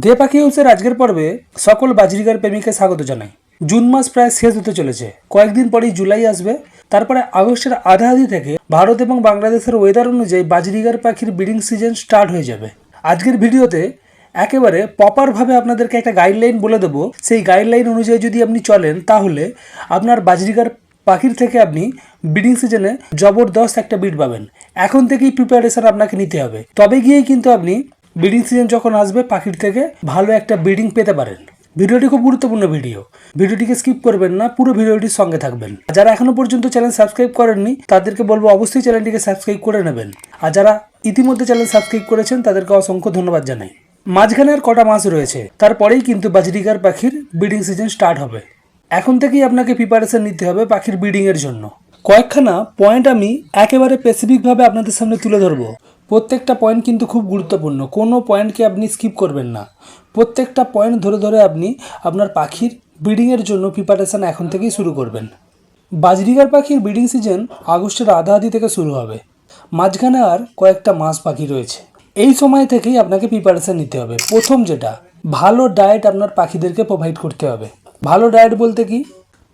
দে পাখি হাউসের আজকের পর্বে সকল বাজরিগার প্রেমীকে স্বাগত জানাই। জুন মাস প্রায় শেষ হতে চলেছে, কয়েকদিন পরেই জুলাই আসবে। তারপরে আগস্টের আধা থেকে ভারত এবং বাংলাদেশের ওয়েদার অনুযায়ী বাজরিগার পাখির ব্রিডিং সিজন স্টার্ট হয়ে যাবে। আজকের ভিডিওতে একেবারে প্রপারভাবে আপনাদেরকে একটা গাইডলাইন বলে দেবো। সেই গাইডলাইন অনুযায়ী যদি আপনি চলেন তাহলে আপনার বাজরিগার পাখির থেকে আপনি ব্রিডিং সিজনে জবরদস্ত একটা ব্রিড পাবেন। এখন থেকেই প্রিপারেশন আপনাকে নিতে হবে, তবে গিয়েই কিন্তু আপনি ব্রিডিং সিজন যখন আসবে পাখির থেকে ভালো একটা ব্রিডিং পেতে পারেন। ভিডিওটি খুব গুরুত্বপূর্ণ ভিডিওটিকে স্কিপ করবেন না, পুরো ভিডিওটির সঙ্গে থাকবেন। যারা এখনো পর্যন্ত চ্যানেল সাবস্ক্রাইব করেননি তাদেরকে বলবো অবশ্যই চ্যানেলটিকে সাবস্ক্রাইব করে নেবেন, আর যারা ইতিমধ্যে চ্যানেল সাবস্ক্রাইব করেছেন তাদেরকে অসংখ্য ধন্যবাদ জানাই। মাঝখানে আর কটা মাস রয়েছে, তারপরেই কিন্তু বাজরিগার পাখির ব্রিডিং সিজন স্টার্ট হবে। এখন থেকেই আপনাকে প্রিপারেশন নিতে হবে পাখির ব্রিডিংয়ের জন্য। কয়েকখানা পয়েন্ট আমি একেবারে স্পেসিফিকভাবে আপনাদের সামনে তুলে ধরবো। প্রত্যেকটা পয়েন্ট কিন্তু খুব গুরুত্বপূর্ণ, কোনো পয়েন্টকে আপনি স্কিপ করবেন না। প্রত্যেকটা পয়েন্ট ধরে ধরে আপনি আপনার পাখির ব্রিডিংয়ের জন্য প্রিপারেশান এখন থেকেই শুরু করবেন। বাজরিগার পাখির ব্রিডিং সিজন আগস্টের আধা থেকে শুরু হবে। মাঝখানে আর কয়েকটা মাস বাকি রয়েছে। এই সময় থেকেই আপনাকে প্রিপারেশান নিতে হবে। প্রথম যেটা, ভালো ডায়েট আপনার পাখিদেরকে প্রোভাইড করতে হবে। ভালো ডায়েট বলতে কি,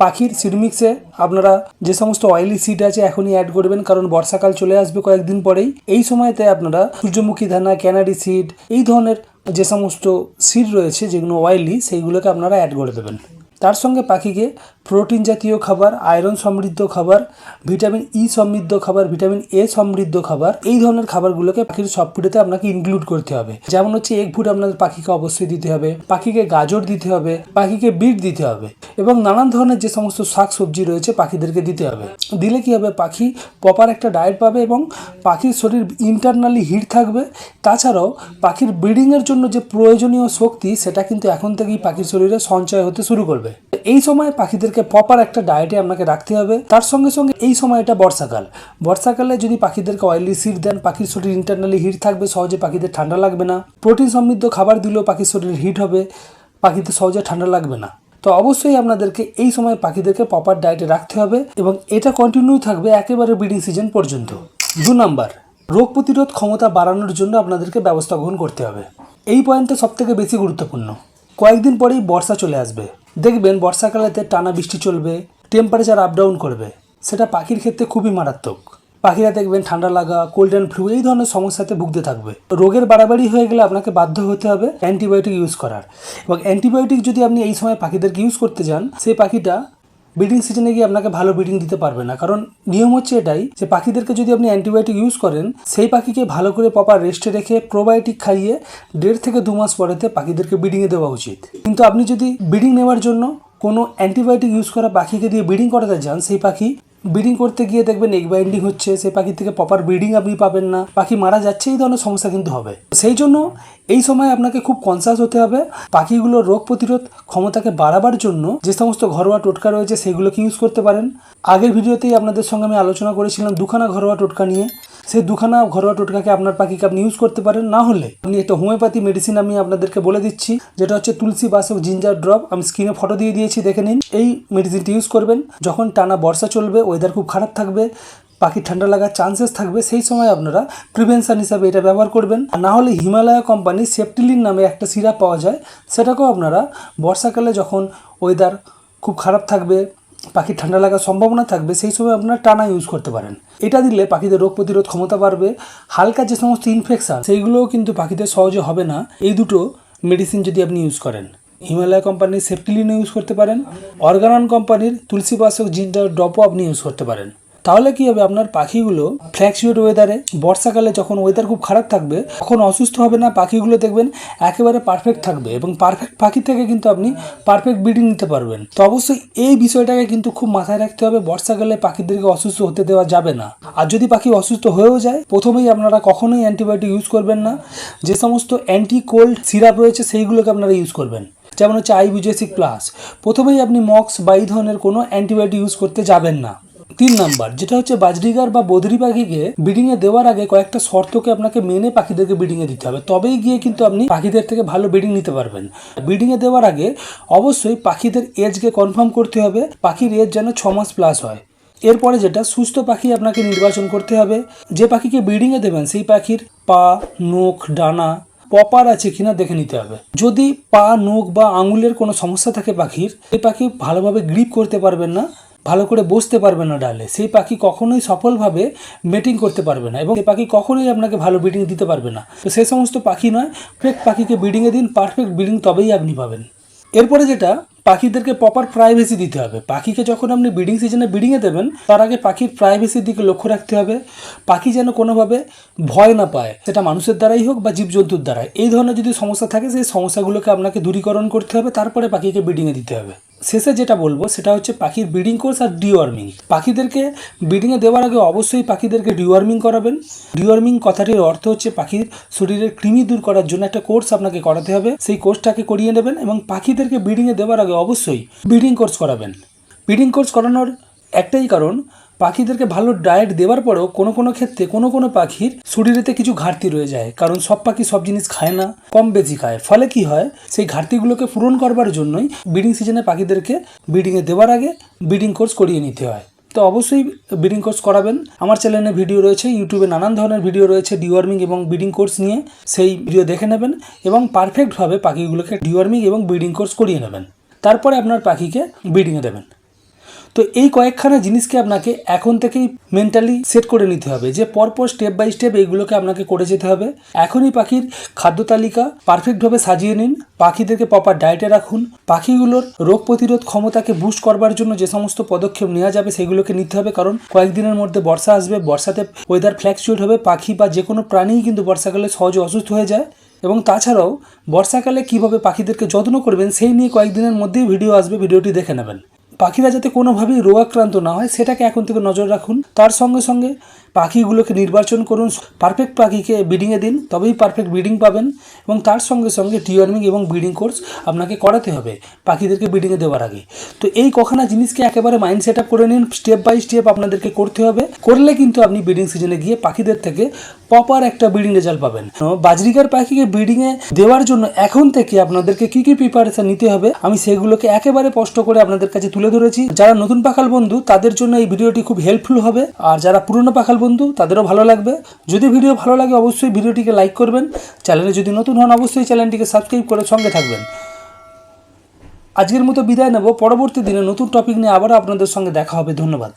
পাখির সিড মিক্সে আপনারা যে সমস্ত অয়েলি সিড আছে এখনই অ্যাড করবেন, কারণ বর্ষাকাল চলে আসবে কয়েকদিন পরেই। এই সময়তে আপনারা সূর্যমুখী দানা, ক্যানারি সিড, এই ধরনের যে সমস্ত সিড রয়েছে যেগুলো অয়েলি, সেইগুলোকে আপনারা অ্যাড করে দেবেন। তার সঙ্গে পাখিকে প্রোটিন জাতীয় খাবার, আয়রন সমৃদ্ধ খাবার, ভিটামিন ই সমৃদ্ধ খাবার, ভিটামিন এ সমৃদ্ধ খাবার, এই ধরনের খাবারগুলোকে পাখির সব ফুডেতে আপনাকে ইনক্লুড করতে হবে। যেমন হচ্ছে এগ ফুড আপনাদের পাখিকে অবশ্যই দিতে হবে, পাখিকে গাজর দিতে হবে, পাখিকে বিট দিতে হবে, এবং নানান ধরনের যে সমস্ত শাক সবজি রয়েছে পাখিদেরকে দিতে হবে। দিলে কি হবে, পাখি প্রপার একটা ডায়েট পাবে এবং পাখির শরীর ইন্টারনালি হিট থাকবে। তাছাড়াও পাখির ব্রিডিংয়ের জন্য যে প্রয়োজনীয় শক্তি সেটা কিন্তু এখন থেকেই পাখির শরীরে সঞ্চয় হতে শুরু করবে। এই সময় পাখিদেরকে প্রপার একটা ডায়েটে আপনাকে রাখতে হবে। তার সঙ্গে সঙ্গে এই সময়টা বর্ষাকালে যদি পাখিদেরকে অয়েলি সিড দেন, পাখির শরীর ইন্টারনালি হিট থাকবে, সহজে পাখিদের ঠান্ডা লাগবে না। প্রোটিন সমৃদ্ধ খাবার দিলেও পাখির শরীর হিট হবে, পাখিদের সহজে ঠান্ডা লাগবে না। তো অবশ্যই আপনাদেরকে এই সময় পাখিদেরকে প্রপার ডায়েটে রাখতে হবে এবং এটা কন্টিনিউ থাকবে একেবারে ব্রিডিং সিজন পর্যন্ত। 2 নাম্বার, রোগ প্রতিরোধ ক্ষমতা বাড়ানোর জন্য আপনাদেরকে ব্যবস্থা গ্রহণ করতে হবে। এই পয়েন্টটা সবথেকে বেশি গুরুত্বপূর্ণ। কয়েকদিন পরেই বর্ষা চলে আসবে, দেখবেন বর্ষাকালেতে টানা বৃষ্টি চলবে, টেম্পারেচার আপ ডাউন করবে। সেটা পাখির ক্ষেত্রে খুবই মারাত্মক। পাখিরা দেখবেন ঠান্ডা লাগা, কোল্ড অ্যান্ড ফ্লু, এই ধরনের সমস্যাতে ভুগতে থাকবে। রোগের বাড়াবাড়ি হয়ে গেলে আপনাকে বাধ্য হতে হবে অ্যান্টিবায়োটিক ইউজ করার, এবং অ্যান্টিবায়োটিক যদি আপনি এই সময় পাখিদেরকে ইউজ করতে যান, সেই পাখিটা ব্রিডিং সিজনে গিয়ে আপনাকে ভালো ব্রিডিং দিতে পারবে না। কারণ নিয়ম হচ্ছে এটাই যে পাখিদেরকে যদি আপনি অ্যান্টিবায়োটিক ইউজ করেন, সেই পাখিকে ভালো করে প্রপার রেস্টে রেখে প্রোবায়োটিক খাইয়ে 1.5 থেকে 2 মাস পরেতে পাখিদেরকে ব্রিডিংয়ে দেওয়া উচিত। কিন্তু আপনি যদি ব্রিডিং নেওয়ার জন্য কোনো অ্যান্টিবায়োটিক ইউজ করা পাখিকে দিয়ে ব্রিডিং করাতে যান, সেই পাখি ব্রিডিং করতে গিয়ে দেখবেন এগ বাইন্ডিং হচ্ছে, সেই পাখি থেকে প্রপার ব্রিডিং আপনি পাবেন না, পাখি মারা যাচ্ছে, এই ধরনের সমস্যা কিন্তু হবে। সেই জন্য এই সময় আপনাকে খুব কনসাস হতে হবে। পাখিগুলোর রোগ প্রতিরোধ ক্ষমতাকে বাড়াবার জন্য যে সমস্ত ঘরোয়া টোটকা রয়েছে সেগুলোকে ইউজ করতে পারেন। আগের ভিডিওতেই আপনাদের সঙ্গে আমি আলোচনা করেছিলাম 2খানা ঘরোয়া টোটকা নিয়ে। সেই 2খানা ঘরোয়া টোটকাকে আপনার পাখিকে আপনি ইউজ করতে পারেন। না হলে আপনি একটা হোমিওপ্যাথি মেডিসিন আমি আপনাদেরকে বলে দিচ্ছি, যেটা হচ্ছে তুলসী বাসক জিঞ্জার ড্রপ। আমি স্ক্রিনে ফটো দিয়ে দিয়েছি, দেখে নিন। এই মেডিসিনটি ইউজ করবেন যখন টানা বর্ষা চলবে, ওয়েদার খুব খারাপ থাকবে, পাখির ঠান্ডা লাগার চান্সেস থাকবে, সেই সময় আপনারা প্রিভেনশন হিসাবে এটা ব্যবহার করবেন। আর না হলে হিমালয়া কোম্পানির সেপ্টিলিন নামে একটা সিরাপ পাওয়া যায়, সেটাকেও আপনারা বর্ষাকালে যখন ওয়েদার খুব খারাপ থাকবে, পাখির ঠান্ডা লাগার সম্ভাবনা থাকবে, সেই সময় আপনারা টানা ইউজ করতে পারেন। এটা দিলে পাখিদের রোগ প্রতিরোধ ক্ষমতা বাড়বে। হালকা যে সমস্ত ইনফেকশান সেইগুলোও কিন্তু পাখিদের সহজে হবে না এই দুটো মেডিসিন যদি আপনি ইউজ করেন। হিমালয়া কোম্পানির সেপ্টিলিন ইউজ করতে পারেন, অর্গানন কোম্পানির তুলসী বাসক জিঞ্জার ড্রপও আপনি ইউজ করতে পারেন। তাহলে কি হবে, আপনার পাখিগুলো ফ্ল্যাকচুয়েট ওয়েদারে, বর্ষাকালে যখন ওয়েদার খুব খারাপ থাকবে তখন অসুস্থ হবে না। পাখিগুলো দেখবেন একেবারে পারফেক্ট থাকবে এবং পারফেক্ট পাখি থেকে কিন্তু আপনি পারফেক্ট ব্রিডিং নিতে পারবেন। তো অবশ্যই এই বিষয়টাকে কিন্তু খুব মাথায় রাখতে হবে। বর্ষাকালে পাখিদেরকে অসুস্থ হতে দেওয়া যাবে না। আর যদি পাখি অসুস্থ হয়েও যায়, প্রথমেই আপনারা কখনোই অ্যান্টিবায়োটিক ইউজ করবেন না। যে সমস্ত অ্যান্টি কোল্ড সিরাপ রয়েছে সেইগুলোকে আপনারা ইউজ করবেন, যেমন হচ্ছে আইবুজেসিক প্লাস। প্রথমেই আপনি মক্স বা এই ধরনের কোনো অ্যান্টিবায়োটিক ইউজ করতে যাবেন না। 3 নাম্বার, যেটা হচ্ছে বাজরিগার বা বদ্রি পাখিকে ব্রিডিংয়ে দেওয়ার আগে কয়েকটা শর্তকে আপনাকে মেনে পাখিদেরকে ব্রিডিংয়ে দিতে হবে, তবেই গিয়ে কিন্তু আপনি পাখিদের থেকে ভালো ব্রিডিং নিতে পারবেন। ব্রিডিংয়ে দেওয়ার আগে অবশ্যই পাখিদের এজকে কনফার্ম করতে হবে, পাখির এজ যেন 6 মাস প্লাস হয়। এরপরে যেটা, সুস্থ পাখি আপনাকে নির্বাচন করতে হবে। যে পাখিকে ব্রিডিংয়ে দেবেন সেই পাখির পা, নখ, ডানা প্রপার আছে কিনা দেখে নিতে হবে। যদি পা, নখ বা আঙুলের কোনো সমস্যা থাকে পাখির, এই পাখি ভালোভাবে গ্রিপ করতে পারবেন না, ভালো করে বসতে পারবে না ডালে, সেই পাখি কখনোই সফলভাবে মেটিং করতে পারবে না এবং সেই পাখি কখনোই আপনাকে ভালো ব্রিডিং দিতে পারবে না। তো সেই সমস্ত পাখি নয়, পারফেক্ট পাখিকে ব্রিডিংয়ে দিন, পারফেক্ট ব্রিডিং তবেই আপনি পাবেন। এরপরে যেটা, পাখিদেরকে প্রপার প্রাইভেসি দিতে হবে। পাখিকে যখন আপনি ব্রিডিং সিজনে ব্রিডিংয়ে দেবেন, তার আগে পাখির প্রাইভেসির দিকে লক্ষ্য রাখতে হবে। পাখি যেন কোনোভাবে ভয় না পায়, সেটা মানুষের দ্বারাই হোক বা জীবজন্তুর দ্বারাই। এই ধরনের যদি সমস্যা থাকে, সেই সমস্যাগুলোকে আপনাকে দূরীকরণ করতে হবে, তারপরে পাখিকে ব্রিডিংয়ে দিতে হবে। শেষে যেটা বলবো সেটা হচ্ছে পাখির ব্রিডিং কোর্স আর ডিওয়ার্মিং। পাখিদেরকে ব্রিডিংয়ে দেওয়ার আগে অবশ্যই পাখিদেরকে ডিওয়ার্মিং করাবেন। ডিওয়ার্মিং কথাটির অর্থ হচ্ছে পাখির শরীরের কৃমি দূর করার জন্য একটা কোর্স আপনাকে করাতে হবে। সেই কোর্সটাকে করিয়ে নেবেন এবং পাখিদেরকে ব্রিডিংয়ে দেওয়ার আগে অবশ্যই ব্রিডিং কোর্স করাবেন। ব্রিডিং কোর্স করানোর একটাই কারণ, পাখিদেরকে ভালো ডায়েট দেওয়ার পরেও কোনো ক্ষেত্রে কোনো পাখির শরীরেতে কিছু ঘাটতি রয়ে যায়, কারণ সব পাখি সব জিনিস খায় না, কম বেশি খায়। ফলে কি হয়, সেই ঘাটতিগুলোকে পূরণ করবার জন্যই ব্রিডিং সিজনে পাখিদেরকে ব্রিডিংয়ে দেওয়ার আগে ব্রিডিং কোর্স করিয়ে নিতে হয়। তো অবশ্যই ব্রিডিং কোর্স করাবেন। আমার চ্যানেলে ভিডিও রয়েছে, ইউটিউবে নানান ধরনের ভিডিও রয়েছে ডিওয়ার্মিং এবং ব্রিডিং কোর্স নিয়ে, সেই ভিডিও দেখে নেবেন এবং পারফেক্টভাবে পাখিগুলোকে ডিওয়ার্মিং এবং ব্রিডিং কোর্স করিয়ে নেবেন। তারপরে আপনার পাখিকে ব্রিডিংয়ে দেবেন। তো এই কয়েকখানা জিনিসকে আপনাকে এখন থেকেই মেন্টালি সেট করে নিতে হবে যে পরপর স্টেপ বাই স্টেপ এইগুলোকে আপনাকে করে যেতে হবে। এখনই পাখির খাদ্য তালিকা পারফেক্টভাবে সাজিয়ে নিন, পাখিদেরকে প্রপার ডায়েটে রাখুন, পাখিগুলোর রোগ প্রতিরোধ ক্ষমতাকে বুস্ট করবার জন্য যে সমস্ত পদক্ষেপ নেওয়া যাবে সেগুলোকে নিতে হবে, কারণ কয়েকদিনের মধ্যে বর্ষা আসবে, বর্ষাতে ওয়েদার ফ্ল্যাকচুয়েট হবে, পাখি বা যে কোনো প্রাণীই কিন্তু বর্ষাকালে সহজে অসুস্থ হয়ে যায়। এবং তাছাড়াও বর্ষাকালে কীভাবে পাখিদেরকে যত্ন করবেন সেই নিয়ে কয়েকদিনের মধ্যেই ভিডিও আসবে, ভিডিওটি দেখে নেবেন। পাখিরা যাতে কোনোভাবেই রোগাক্রান্ত না হয় সেটাকে এখন থেকে নজর রাখুন। তার সঙ্গে সঙ্গে পাখিগুলোকে নির্বাচন করুন, পারফেক্ট পাখিকে ব্রিডিংয়ে দিন, তবেই পারফেক্ট ব্রিডিং পাবেন। এবং তার সঙ্গে সঙ্গে ডিওয়ার্মিং এবং ব্রিডিং কোর্স আপনাকে করাতে হবে পাখিদেরকে ব্রিডিংয়ে দেওয়ার আগে। তো এই কখানা জিনিসকে একেবারে মাইন্ড সেট আপ করে নিন, স্টেপ বাই স্টেপ আপনাদেরকে করতে হবে। করলে কিন্তু আপনি ব্রিডিং সিজনে গিয়ে পাখিদের থেকে প্রপার একটা ব্রিডিং রেজাল্ট পাবেন। বাজরিগার পাখিকে ব্রিডিংয়ে দেওয়ার জন্য এখন থেকে আপনাদেরকে কী কী প্রিপারেশন নিতে হবে আমি সেগুলোকে একেবারে স্পষ্ট করে আপনাদের কাছে তুলে ধরেছি। যারা নতুন পাখাল বন্ধু তাদের জন্য এই ভিডিওটি খুব হেল্পফুল হবে, আর যারা পুরনো পাখাল বন্ধু তাদেরও ভালো লাগবে। যদি ভিডিও ভালো লাগে অবশ্যই ভিডিওটিকে লাইক করবেন, চ্যানেলে যদি নতুন হন অবশ্যই চ্যানেলটিকে সাবস্ক্রাইব করে সঙ্গে থাকবেন। আজকের মতো বিদায় নেব, পরবর্তী দিনে নতুন টপিক নিয়ে আবারও আপনাদের সঙ্গে দেখা হবে। ধন্যবাদ।